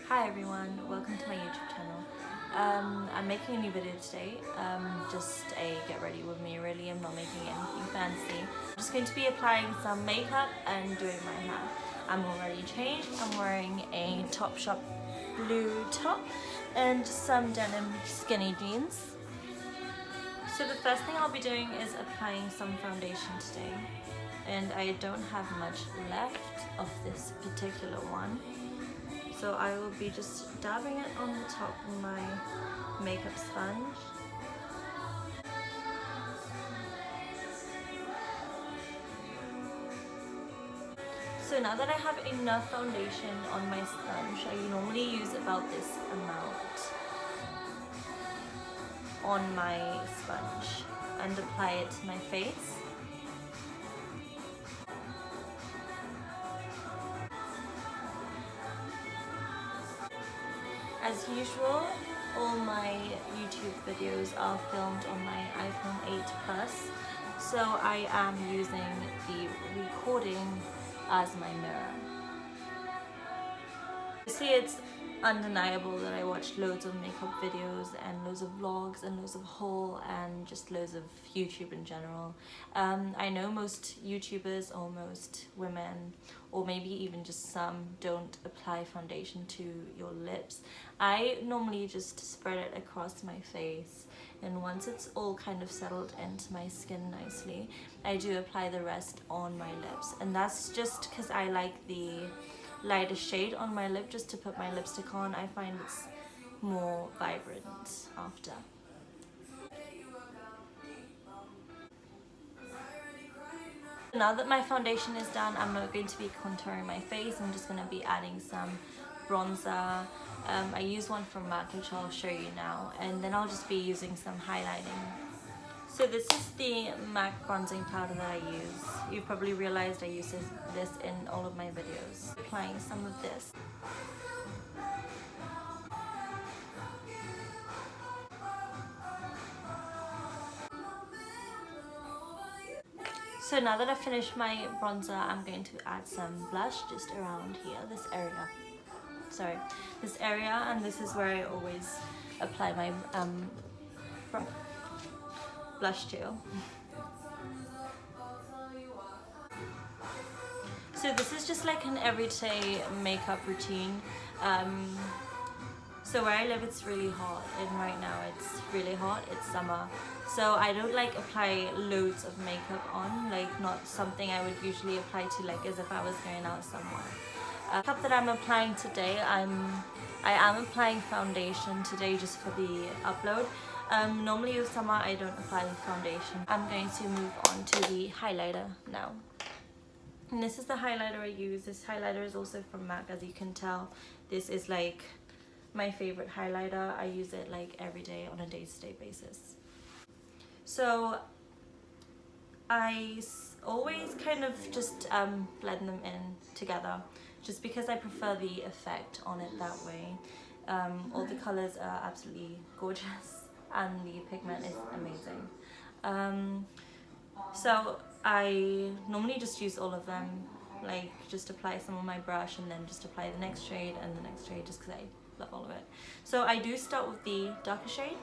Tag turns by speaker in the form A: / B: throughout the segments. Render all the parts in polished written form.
A: Hi everyone, welcome to my YouTube channel. I'm making a new video today, just a get ready with me really. I'm not making anything fancy. I'm just going to be applying some makeup and doing my hair. I'm already changed. I'm wearing a Topshop blue top and some denim skinny jeans. So the first thing I'll be doing is applying some foundation today. And I don't have much left of this particular one. So I will be just dabbing it on the top of my makeup sponge. So now that I have enough foundation on my sponge, I normally use about this amount on my sponge and apply it to my face. As usual, all my YouTube videos are filmed on my iPhone 8 Plus, so I am using the recording as my mirror. You see, it's undeniable that I watch loads of makeup videos and loads of vlogs and loads of haul and just loads of YouTube in general. I know most YouTubers or most women, or maybe even just some, don't apply foundation to your lips. I normally just spread it across my face, and once it's all kind of settled into my skin nicely, I do apply the rest on my lips. And that's just because I like the lighter shade on my lip just to put my lipstick on. I find it's more vibrant after. Now that my foundation is done, I'm not going to be contouring my face. I'm just going to be adding some bronzer. I use one from MAC, which I'll show you now, and then I'll just be using some highlighting. So this is the MAC bronzing powder that I use. You probably realized I use this in all of my videos. Applying some of this. So now that I've finished my bronzer, I'm going to add some blush just around here, this area, and this is where I always apply my blush to. So this is just like an everyday makeup routine. So where I live, it's really hot, and right now it's really hot, it's summer. So I don't like apply loads of makeup on, like not something I would usually apply to like as if I was going out somewhere. Makeup that I'm applying today, I am applying foundation today just for the upload. Normally in summer I don't apply foundation. I'm going to move on to the highlighter now. And this is the highlighter I use. This highlighter is also from MAC, as you can tell. This is like my favorite highlighter. I use it like every day on a day-to-day basis. So I always kind of just blend them in together, just because I prefer the effect on it that way. All the colors are absolutely gorgeous and the pigment is amazing. So I normally just use all of them, like just apply some on my brush and then just apply the next shade and the next shade, just because I love all of it. So I do start with the darker shade.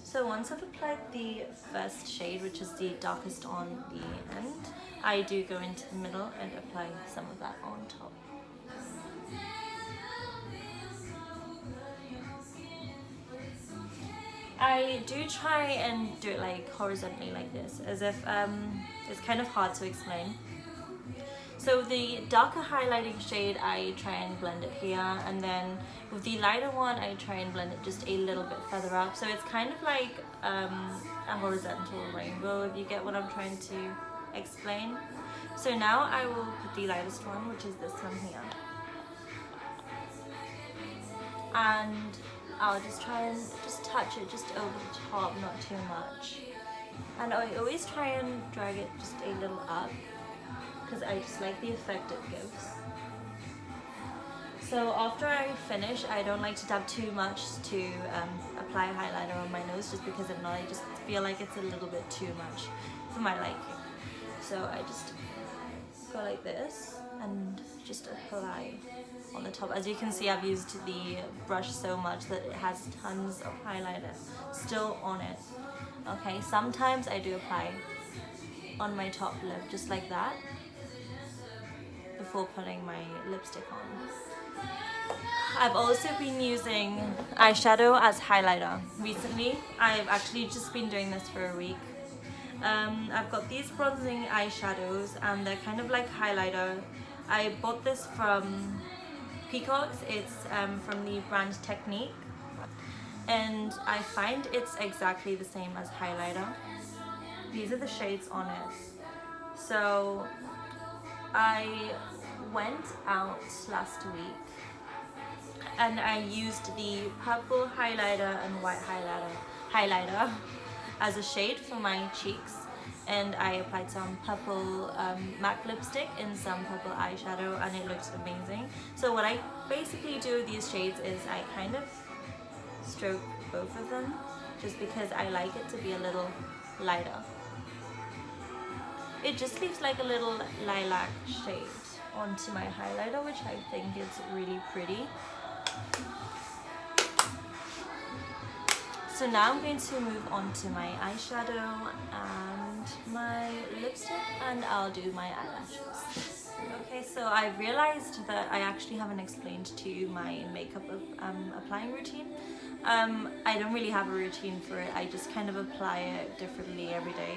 A: So once I've applied the first shade, which is the darkest on the end, I do go into the middle and apply some of that on top. I do try and do it like horizontally like this, as if it's kind of hard to explain. So the darker highlighting shade, I try and blend it here, and then with the lighter one, I try and blend it just a little bit further up. So it's kind of like a horizontal rainbow, if you get what I'm trying to explain. So now I will put the lightest one, which is this one here. And I'll just try and just touch it just over the top, not too much. And I always try and drag it just a little up, because I just like the effect it gives. So after I finish, I don't like to dab too much to apply highlighter on my nose, just because if not I just feel like it's a little bit too much for my liking. So I just go like this and just apply on the top. As you can see, I've used the brush so much that it has tons of highlighter still on it. Okay, sometimes I do apply on my top lip just like that before putting my lipstick on. I've also been using eyeshadow as highlighter recently. I've actually just been doing this for a week. I've got these Brozing eyeshadows and they're kind of like highlighter. I bought this from Peacocks. It's from the brand Technique, and I find it's exactly the same as highlighter. These are the shades on it. So I went out last week and I used the purple highlighter and white highlighter as a shade for my cheeks, and I applied some purple MAC lipstick and some purple eyeshadow, and it looks amazing. So what I basically do with these shades is I kind of stroke both of them, just because I like it to be a little lighter. It just leaves like a little lilac shade onto my highlighter, which I think is really pretty. So now I'm going to move on to my eyeshadow and my lipstick, and I'll do my eyelashes. Okay, so I realized that I actually haven't explained to you my makeup applying routine. I don't really have a routine for it. I just kind of apply it differently every day,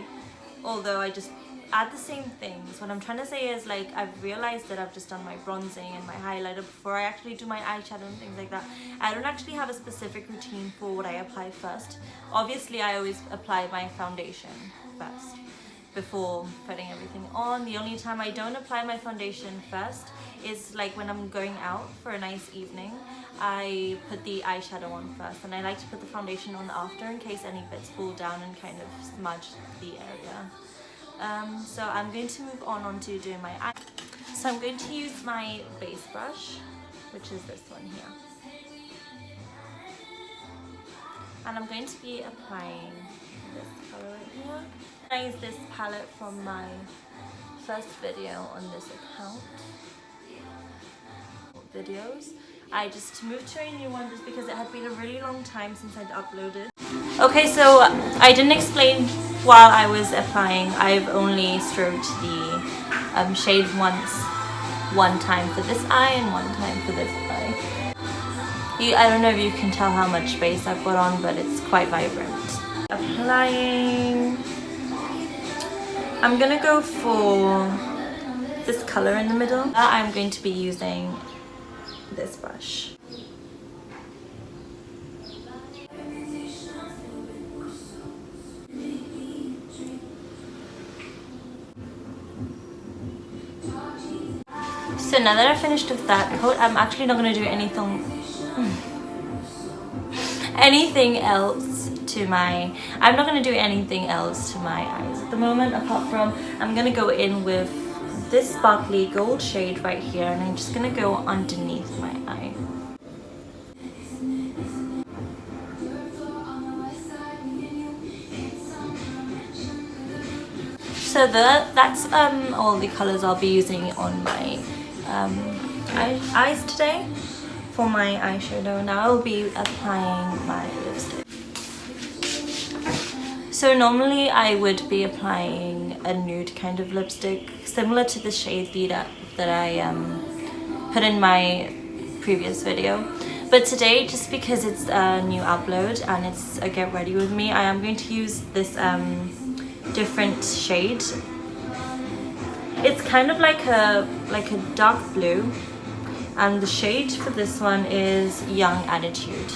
A: although I just add the same things. What I'm trying to say is, like, I've realized that I've just done my bronzing and my highlighter before I actually do my eyeshadow and things like that. I don't actually have a specific routine for what I apply first. Obviously I always apply my foundation first before putting everything on. The only time I don't apply my foundation first is like when I'm going out for a nice evening. I put the eyeshadow on first, and I like to put the foundation on after in case any bits fall down and kind of smudge the area. So I'm going to move on to doing my eye. So I'm going to use my base brush, which is this one here. And I'm going to be applying this color right here. I use this palette from my first video on this account. Videos. I just moved to a new one just because it had been a really long time since I'd uploaded. Okay, so I didn't explain while I was applying. I've only stroked the shade one time for this eye and one time for this eye. I don't know if you can tell how much base I've got on, but it's quite vibrant. Applying. I'm gonna go for this color in the middle. I'm going to be using this brush. So now that I've finished with that coat, I'm actually not going to do anything else to my... I'm not going to do anything else to my eyes at the moment, apart from I'm going to go in with this sparkly gold shade right here, and I'm just going to go underneath my eye. So that's all the colors I'll be using on my eyes today for my eyeshadow. Now I'll be applying my lipstick. So normally I would be applying a nude kind of lipstick, similar to the shade that I put in my previous video. But today, just because it's a new upload and it's a get ready with me, I am going to use this different shade. It's kind of like a dark blue, and the shade for this one is Young Attitude.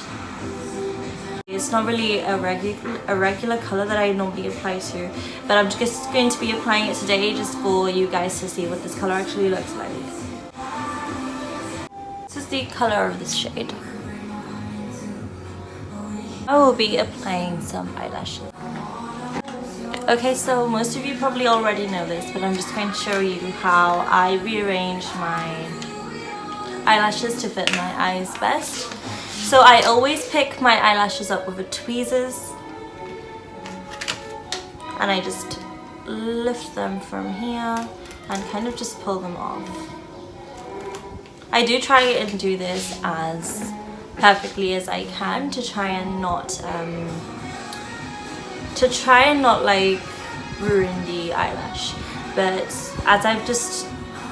A: It's not really a regular color that I normally apply to, but I'm just going to be applying it today just for you guys to see what this color actually looks like. This is the color of this shade. I will be applying some eyelashes. Okay, so most of you probably already know this, but I'm just going to show you how I rearrange my eyelashes to fit my eyes best. So I always pick my eyelashes up with the tweezers and I just lift them from here and kind of just pull them off. I do try and do this as perfectly as I can to try and not like ruin the eyelash, but as I've just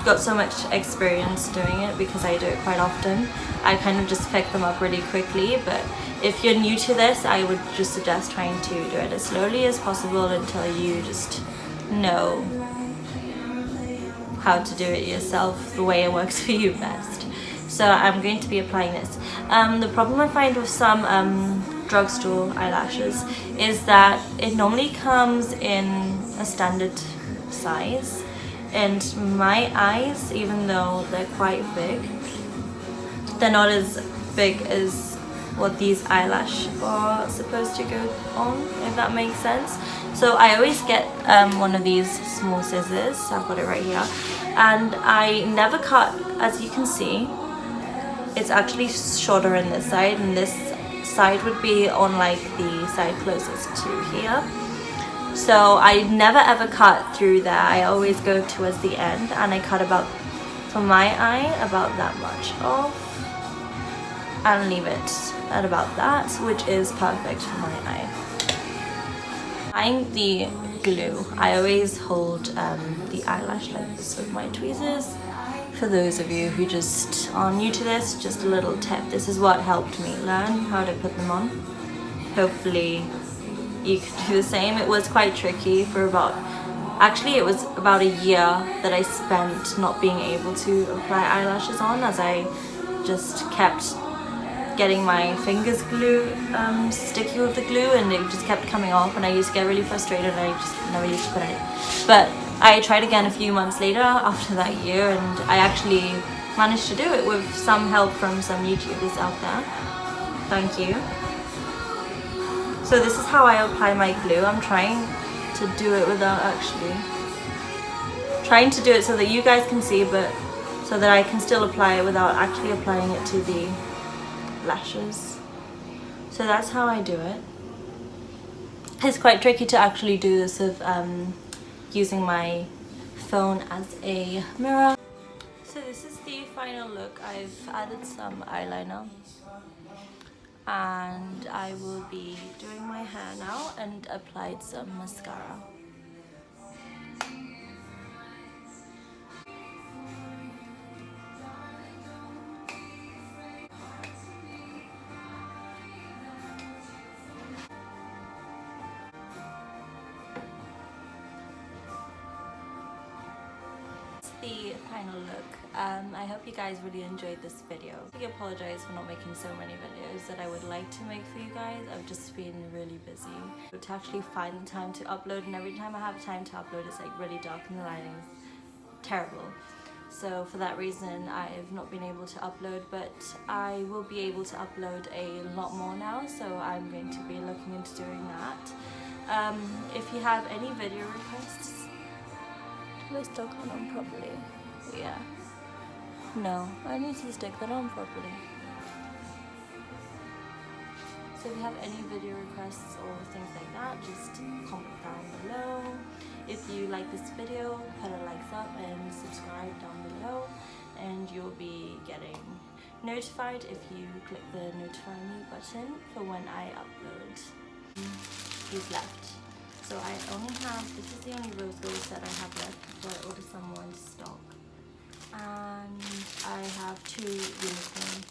A: got so much experience doing it because I do it quite often, I kind of just pick them up really quickly. But if you're new to this, I would just suggest trying to do it as slowly as possible until you just know how to do it yourself the way it works for you best. So I'm going to be applying this. The problem I find with some drugstore eyelashes is that it normally comes in a standard size, and my eyes, even though they're quite big, they're not as big as what these eyelashes are supposed to go on, if that makes sense. So I always get one of these small scissors. I've got it right here, and I never cut. As you can see, it's actually shorter in this side, and this side would be on like the side closest to here. So I never ever cut through there. I always go towards the end and I cut about, for my eye, about that much off and leave it at about that, which is perfect for my eye. Applying the glue, I always hold the eyelash like this with my tweezers. For those of you who just are new to this, just a little tip. This is what helped me learn how to put them on. Hopefully you can do the same. It was quite tricky for it was about a year that I spent not being able to apply eyelashes on, as I just kept getting my fingers sticky with the glue, and it just kept coming off, and I used to get really frustrated and I just never used to put it. But I tried again a few months later after that year, and I actually managed to do it with some help from some YouTubers out there. Thank you. So this is how I apply my glue. I'm trying to do it without trying to do it so that you guys can see, but so that I can still apply it without actually applying it to the lashes. So that's how I do it. It's quite tricky to actually do this with using my phone as a mirror. So this is the final look. I've added some eyeliner and I will be doing my hair now and applied some mascara. The final look. I hope you guys really enjoyed this video. I apologize for not making so many videos that I would like to make for you guys. I've just been really busy. But to actually find the time to upload, and every time I have time to upload it's like really dark and the lighting is terrible. So for that reason I've not been able to upload, but I will be able to upload a lot more now, so I'm going to be looking into doing that. If you have any video requests, do I still cut on properly? Yeah. No, I need to stick that on properly. So if you have any video requests or things like that, just comment down below. If you like this video, put a like up and subscribe down below, and you'll be getting notified if you click the notify me button for when I upload. These left. So I only have, this is the only rose gold that I have left before I order some more in stock. And I have 2 unicorn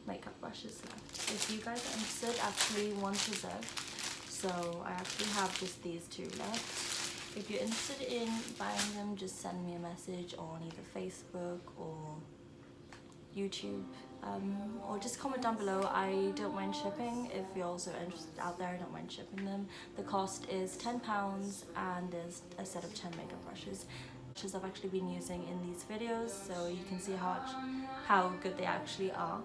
A: makeup brushes left. If you guys are interested, actually one reserved. So I actually have just these 2 left. If you're interested in buying them, just send me a message on either Facebook or YouTube, or just comment down below. I don't mind shipping. If you're also interested out there, I don't mind shipping them. The cost is £10 and there's a set of 10 makeup brushes. Brushes I've actually been using in these videos, so you can see how good they actually are.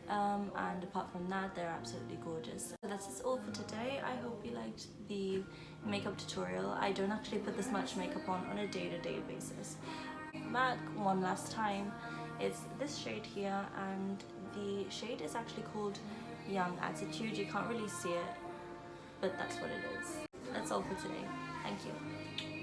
A: And apart from that, they're absolutely gorgeous. So that's all for today. I hope you liked the makeup tutorial. I don't actually put this much makeup on a day-to-day basis. Back one last time. It's this shade here, and the shade is actually called Young Attitude. You can't really see it, but that's what it is. That's all for today. Thank you.